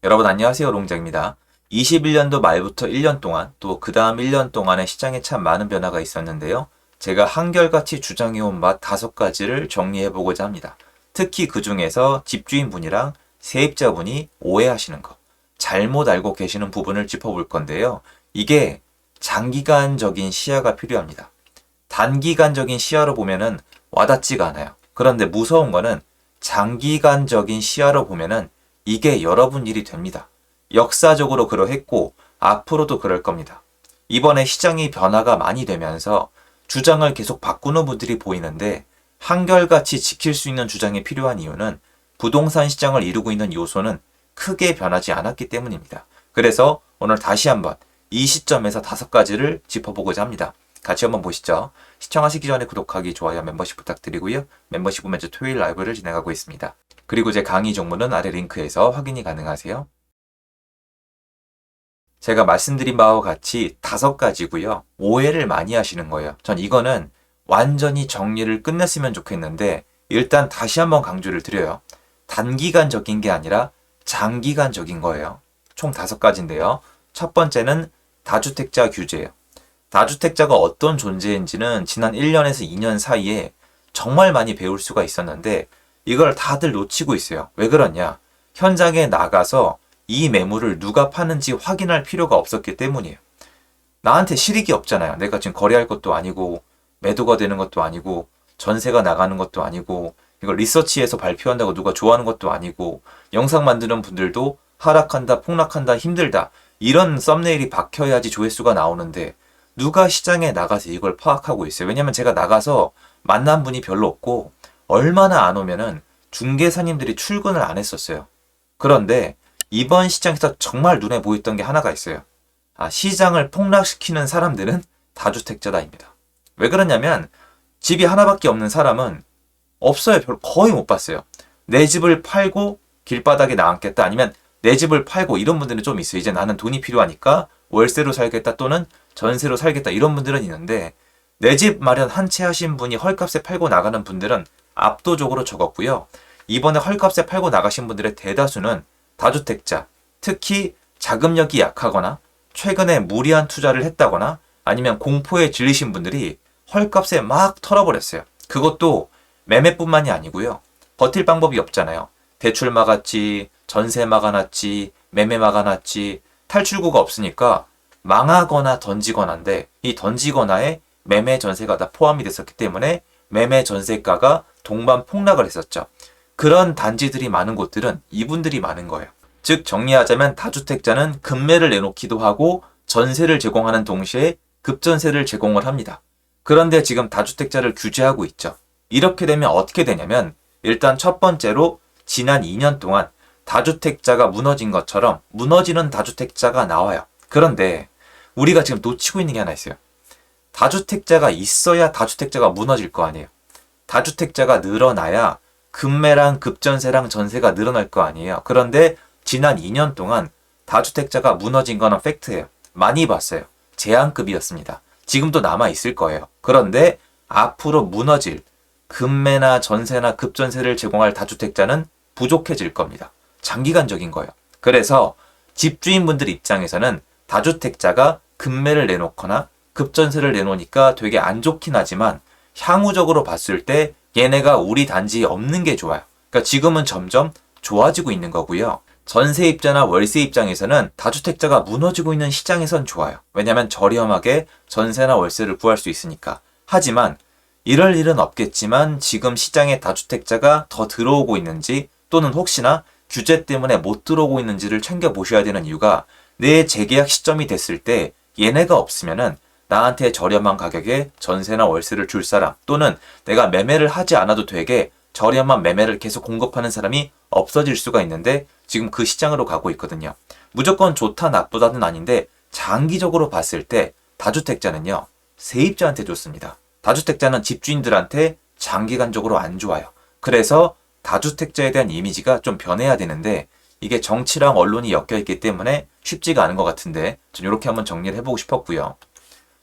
여러분 안녕하세요. 롱장입니다. 21년도 말부터 1년 동안 또 그 다음 1년 동안에 시장에 참 많은 변화가 있었는데요. 제가 한결같이 주장해온 맛 5가지를 정리해보고자 합니다. 특히 그 중에서 집주인분이랑 세입자분이 오해하시는 거, 잘못 알고 계시는 부분을 짚어볼 건데요. 이게 장기간적인 시야가 필요합니다. 단기간적인 시야로 보면은 와닿지가 않아요. 그런데 무서운 거는 장기간적인 시야로 보면은 이게 여러분 일이 됩니다. 역사적으로 그러했고 앞으로도 그럴 겁니다. 이번에 시장이 변화가 많이 되면서 주장을 계속 바꾸는 분들이 보이는데 한결같이 지킬 수 있는 주장이 필요한 이유는 부동산 시장을 이루고 있는 요소는 크게 변하지 않았기 때문입니다. 그래서 오늘 다시 한번 이 시점에서 5가지를 짚어보고자 합니다. 같이 한번 보시죠. 시청하시기 전에 구독하기, 좋아요, 멤버십 부탁드리고요. 멤버십은 매주 토요일 라이브를 진행하고 있습니다. 그리고 제 강의 정보는 아래 링크에서 확인이 가능하세요. 제가 말씀드린 바와 같이 5가지고요. 오해를 많이 하시는 거예요. 전 이거는 완전히 정리를 끝냈으면 좋겠는데 일단 다시 한번 강조를 드려요. 단기간적인 게 아니라 장기간적인 거예요. 총 5가지인데요. 첫 번째는 다주택자 규제예요. 다주택자가 어떤 존재인지는 지난 1년에서 2년 사이에 정말 많이 배울 수가 있었는데 이걸 다들 놓치고 있어요. 왜 그러냐? 현장에 나가서 이 매물을 누가 파는지 확인할 필요가 없었기 때문이에요. 나한테 실익이 없잖아요. 내가 지금 거래할 것도 아니고 매도가 되는 것도 아니고 전세가 나가는 것도 아니고 이걸 리서치해서 발표한다고 누가 좋아하는 것도 아니고 영상 만드는 분들도 하락한다, 폭락한다, 힘들다 이런 썸네일이 박혀야지 조회수가 나오는데 누가 시장에 나가서 이걸 파악하고 있어요. 왜냐면 제가 나가서 만난 분이 별로 없고 얼마나 안 오면은 중개사님들이 출근을 안 했었어요. 그런데 이번 시장에서 정말 눈에 보였던 게 하나가 있어요. 시장을 폭락시키는 사람들은 다주택자다입니다. 왜 그러냐면 집이 하나밖에 없는 사람은 없어요. 거의 못 봤어요. 내 집을 팔고 길바닥에 나앉겠다 아니면 내 집을 팔고 이런 분들은 좀 있어요. 이제 나는 돈이 필요하니까 월세로 살겠다 또는 전세로 살겠다 이런 분들은 있는데 내 집 마련 한 채 하신 분이 헐값에 팔고 나가는 분들은 압도적으로 적었고요. 이번에 헐값에 팔고 나가신 분들의 대다수는 다주택자, 특히 자금력이 약하거나 최근에 무리한 투자를 했다거나 아니면 공포에 질리신 분들이 헐값에 막 털어버렸어요. 그것도 매매뿐만이 아니고요. 버틸 방법이 없잖아요. 대출 막았지, 전세 막아놨지, 매매 막아놨지, 탈출구가 없으니까 망하거나 던지거나인데 이 던지거나에 매매 전세가 다 포함이 됐었기 때문에 매매 전세가가 동반 폭락을 했었죠. 그런 단지들이 많은 곳들은 이분들이 많은 거예요. 즉 정리하자면 다주택자는 급매를 내놓기도 하고 전세를 제공하는 동시에 급전세를 제공을 합니다. 그런데 지금 다주택자를 규제하고 있죠. 이렇게 되면 어떻게 되냐면 일단 첫 번째로 지난 2년 동안 다주택자가 무너진 것처럼 무너지는 다주택자가 나와요. 그런데 우리가 지금 놓치고 있는 게 하나 있어요. 다주택자가 있어야 다주택자가 무너질 거 아니에요. 다주택자가 늘어나야 급매랑 급전세랑 전세가 늘어날 거 아니에요. 그런데 지난 2년 동안 다주택자가 무너진 거는 팩트예요. 많이 봤어요. 제한급이었습니다. 지금도 남아있을 거예요. 그런데 앞으로 무너질 급매나 전세나 급전세를 제공할 다주택자는 부족해질 겁니다. 장기간적인 거예요. 그래서 집주인분들 입장에서는 다주택자가 급매를 내놓거나 급전세를 내놓으니까 되게 안 좋긴 하지만 향후적으로 봤을 때 얘네가 우리 단지에 없는 게 좋아요. 그러니까 지금은 점점 좋아지고 있는 거고요. 전세입자나 월세입장에서는 다주택자가 무너지고 있는 시장에선 좋아요. 왜냐하면 저렴하게 전세나 월세를 구할 수 있으니까. 하지만 이럴 일은 없겠지만 지금 시장에 다주택자가 더 들어오고 있는지 또는 혹시나 규제 때문에 못 들어오고 있는지를 챙겨보셔야 되는 이유가 내 재계약 시점이 됐을 때 얘네가 없으면은 나한테 저렴한 가격에 전세나 월세를 줄 사람 또는 내가 매매를 하지 않아도 되게 저렴한 매매를 계속 공급하는 사람이 없어질 수가 있는데 지금 그 시장으로 가고 있거든요. 무조건 좋다 나쁘다는 아닌데 장기적으로 봤을 때 다주택자는요. 세입자한테 좋습니다. 다주택자는 집주인들한테 장기간적으로 안 좋아요. 그래서 다주택자에 대한 이미지가 좀 변해야 되는데 이게 정치랑 언론이 엮여 있기 때문에 쉽지가 않은 것 같은데 전 이렇게 한번 정리를 해보고 싶었고요.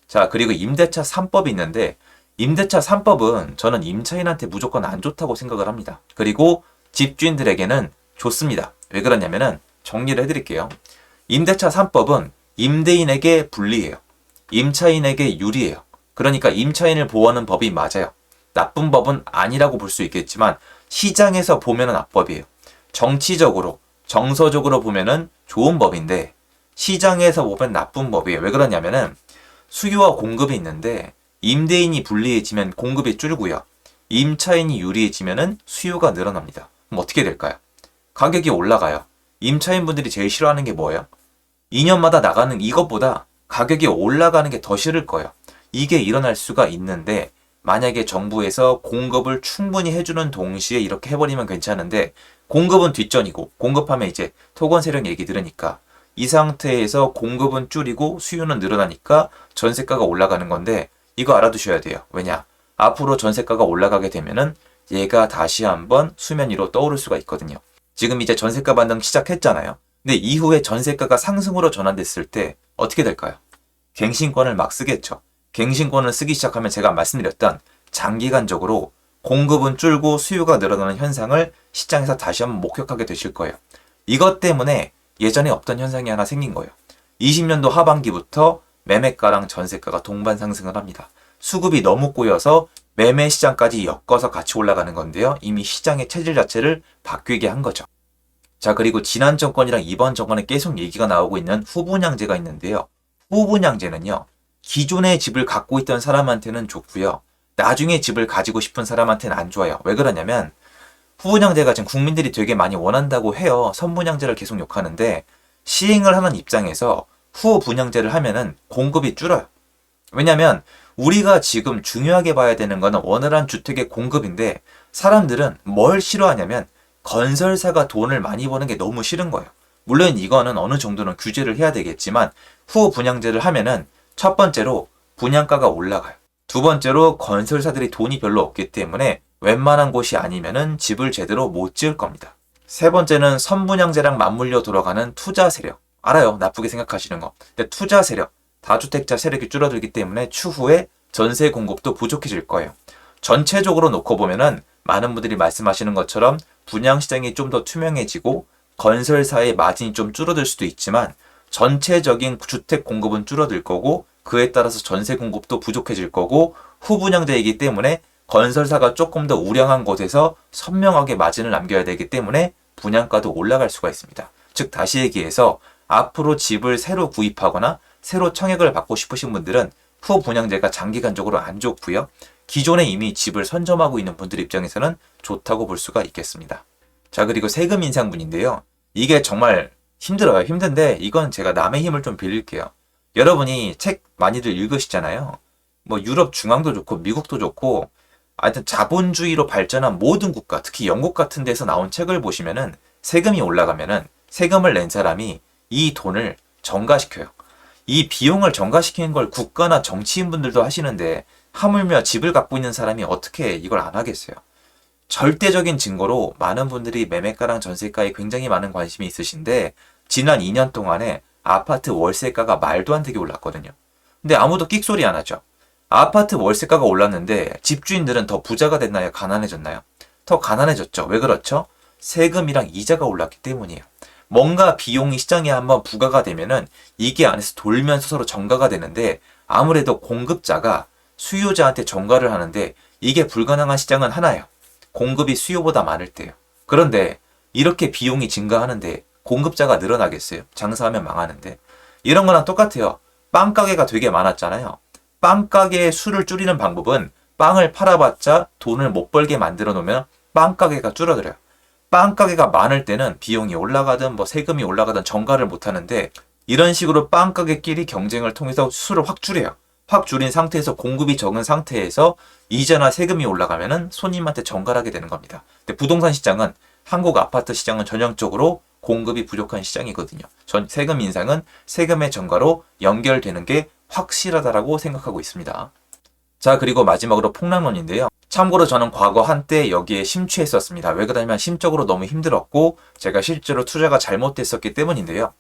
자, 그리고 임대차 3법이 있는데 임대차 3법은 저는 임차인한테 무조건 안 좋다고 생각을 합니다. 그리고 집주인들에게는 좋습니다. 왜 그러냐면은 정리를 해드릴게요. 임대차 3법은 임대인에게 불리해요. 임차인에게 유리해요. 그러니까 임차인을 보호하는 법이 맞아요. 나쁜 법은 아니라고 볼 수 있겠지만 시장에서 보면은 악법이에요. 정치적으로, 정서적으로 보면은 좋은 법인데 시장에서 보면 나쁜 법이에요. 왜 그러냐면은 수요와 공급이 있는데 임대인이 불리해지면 공급이 줄고요. 임차인이 유리해지면은 수요가 늘어납니다. 그럼 어떻게 될까요? 가격이 올라가요. 임차인분들이 제일 싫어하는 게 뭐예요? 2년마다 나가는 이것보다 가격이 올라가는 게 더 싫을 거예요. 이게 일어날 수가 있는데 만약에 정부에서 공급을 충분히 해주는 동시에 이렇게 해버리면 괜찮은데 공급은 뒷전이고 공급하면 이제 토건 세력 얘기 들으니까 이 상태에서 공급은 줄이고 수요는 늘어나니까 전세가가 올라가는 건데 이거 알아두셔야 돼요. 왜냐? 앞으로 전세가가 올라가게 되면은 얘가 다시 한번 수면 위로 떠오를 수가 있거든요. 지금 이제 전세가 반등 시작했잖아요. 근데 이후에 전세가가 상승으로 전환됐을 때 어떻게 될까요? 갱신권을 막 쓰겠죠. 갱신권을 쓰기 시작하면 제가 말씀드렸던 장기간적으로 공급은 줄고 수요가 늘어나는 현상을 시장에서 다시 한번 목격하게 되실 거예요. 이것 때문에 예전에 없던 현상이 하나 생긴 거예요. 20년도 하반기부터 매매가랑 전세가가 동반 상승을 합니다. 수급이 너무 꼬여서 매매 시장까지 엮어서 같이 올라가는 건데요. 이미 시장의 체질 자체를 바뀌게 한 거죠. 자, 그리고 지난 정권이랑 이번 정권에 계속 얘기가 나오고 있는 후분양제가 있는데요. 후분양제는요. 기존의 집을 갖고 있던 사람한테는 좋고요. 나중에 집을 가지고 싶은 사람한테는 안 좋아요. 왜 그러냐면 후분양제가 지금 국민들이 되게 많이 원한다고 해요. 선분양제를 계속 욕하는데 시행을 하는 입장에서 후분양제를 하면은 공급이 줄어요. 왜냐면 우리가 지금 중요하게 봐야 되는 거는 원활한 주택의 공급인데 사람들은 뭘 싫어하냐면 건설사가 돈을 많이 버는 게 너무 싫은 거예요. 물론 이거는 어느 정도는 규제를 해야 되겠지만 후분양제를 하면은 첫 번째로 분양가가 올라가요. 두 번째로 건설사들이 돈이 별로 없기 때문에 웬만한 곳이 아니면은 집을 제대로 못 지을 겁니다. 세 번째는 선분양제랑 맞물려 돌아가는 투자 세력. 알아요. 나쁘게 생각하시는 거. 근데 투자 세력, 다주택자 세력이 줄어들기 때문에 추후에 전세 공급도 부족해질 거예요. 전체적으로 놓고 보면은 많은 분들이 말씀하시는 것처럼 분양시장이 좀 더 투명해지고 건설사의 마진이 좀 줄어들 수도 있지만 전체적인 주택 공급은 줄어들 거고 그에 따라서 전세 공급도 부족해질 거고 후분양제이기 때문에 건설사가 조금 더 우량한 곳에서 선명하게 마진을 남겨야 되기 때문에 분양가도 올라갈 수가 있습니다. 즉 다시 얘기해서 앞으로 집을 새로 구입하거나 새로 청약을 받고 싶으신 분들은 후분양제가 장기간적으로 안 좋고요. 기존에 이미 집을 선점하고 있는 분들 입장에서는 좋다고 볼 수가 있겠습니다. 자, 그리고 세금 인상분인데요. 이게 정말 힘들어요. 힘든데 이건 제가 남의 힘을 좀 빌릴게요. 여러분이 책 많이들 읽으시잖아요. 뭐 유럽 중앙도 좋고 미국도 좋고 하여튼 자본주의로 발전한 모든 국가, 특히 영국 같은 데서 나온 책을 보시면은 세금이 올라가면은 세금을 낸 사람이 이 돈을 정가시켜요. 이 비용을 정가시키는 걸 국가나 정치인분들도 하시는데 하물며 집을 갖고 있는 사람이 어떻게 이걸 안 하겠어요. 절대적인 증거로 많은 분들이 매매가랑 전세가에 굉장히 많은 관심이 있으신데 지난 2년 동안에 아파트 월세가가 말도 안 되게 올랐거든요. 근데 아무도 끽소리 안 하죠. 아파트 월세가가 올랐는데 집주인들은 더 부자가 됐나요? 가난해졌나요? 더 가난해졌죠. 왜 그렇죠? 세금이랑 이자가 올랐기 때문이에요. 뭔가 비용이 시장에 한번 부과가 되면은 이게 안에서 돌면서 서로 정가가 되는데 아무래도 공급자가 수요자한테 정가를 하는데 이게 불가능한 시장은 하나예요. 공급이 수요보다 많을 때요. 그런데 이렇게 비용이 증가하는데 공급자가 늘어나겠어요? 장사하면 망하는데. 이런 거랑 똑같아요. 빵가게가 되게 많았잖아요. 빵가게의 수를 줄이는 방법은 빵을 팔아봤자 돈을 못 벌게 만들어 놓으면 빵가게가 줄어들어요. 빵가게가 많을 때는 비용이 올라가든 뭐 세금이 올라가든 정가를 못 하는데 이런 식으로 빵가게끼리 경쟁을 통해서 수를 확 줄여요. 확 줄인 상태에서 공급이 적은 상태에서 이자나 세금이 올라가면은 손님한테 정가를 하게 되는 겁니다. 근데 부동산 시장은 한국 아파트 시장은 전형적으로 공급이 부족한 시장이거든요. 전 세금 인상은 세금의 정가로 연결되는 게 확실하다라고 생각하고 있습니다. 자, 그리고 마지막으로 폭락론인데요. 참고로 저는 과거 한때 여기에 심취했었습니다. 왜 그러냐면 심적으로 너무 힘들었고 제가 실제로 투자가 잘못됐었기 때문인데요.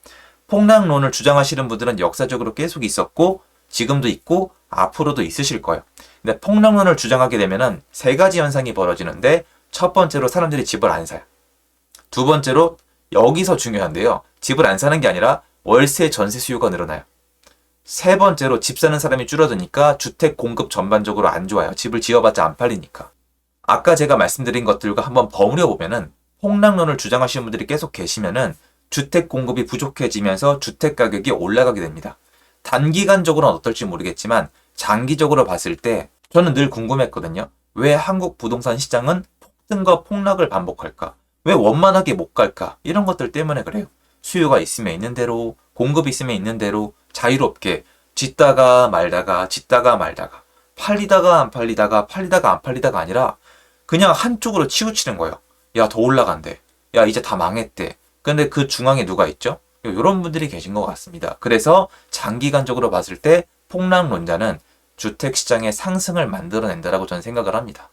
폭락론을 주장하시는 분들은 역사적으로 계속 있었고 지금도 있고 앞으로도 있으실 거예요. 근데 폭락론을 주장하게 되면은 세 가지 현상이 벌어지는데 첫 번째로 사람들이 집을 안 사요. 두 번째로 여기서 중요한데요. 집을 안 사는 게 아니라 월세 전세 수요가 늘어나요. 세 번째로 집 사는 사람이 줄어드니까 주택 공급 전반적으로 안 좋아요. 집을 지어봤자 안 팔리니까. 아까 제가 말씀드린 것들과 한번 버무려 보면은 폭락론을 주장하시는 분들이 계속 계시면은 주택 공급이 부족해지면서 주택 가격이 올라가게 됩니다. 단기간적으로는 어떨지 모르겠지만 장기적으로 봤을 때 저는 늘 궁금했거든요. 왜 한국 부동산 시장은 폭등과 폭락을 반복할까? 왜 원만하게 못 갈까? 이런 것들 때문에 그래요. 수요가 있으면 있는 대로, 공급이 있으면 있는 대로 자유롭게 짓다가 말다가 짓다가 말다가 팔리다가 안 팔리다가 팔리다가 안 팔리다가 아니라 그냥 한쪽으로 치우치는 거예요. 야, 더 올라간대. 야, 이제 다 망했대. 근데 그 중앙에 누가 있죠? 이런 분들이 계신 것 같습니다. 그래서 장기간적으로 봤을 때 폭락론자는 주택시장의 상승을 만들어낸다라고 저는 생각을 합니다.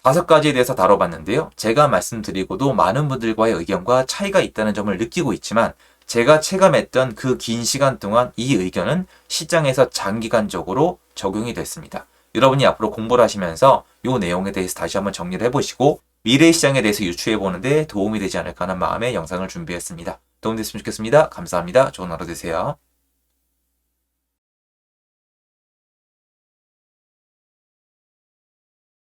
5가지에 대해서 다뤄봤는데요. 제가 말씀드리고도 많은 분들과의 의견과 차이가 있다는 점을 느끼고 있지만 제가 체감했던 그 긴 시간 동안 이 의견은 시장에서 장기간적으로 적용이 됐습니다. 여러분이 앞으로 공부를 하시면서 이 내용에 대해서 다시 한번 정리를 해보시고 미래 시장에 대해서 유추해보는데 도움이 되지 않을까 하는 마음에 영상을 준비했습니다. 도움됐으면 좋겠습니다. 감사합니다. 좋은 하루 되세요.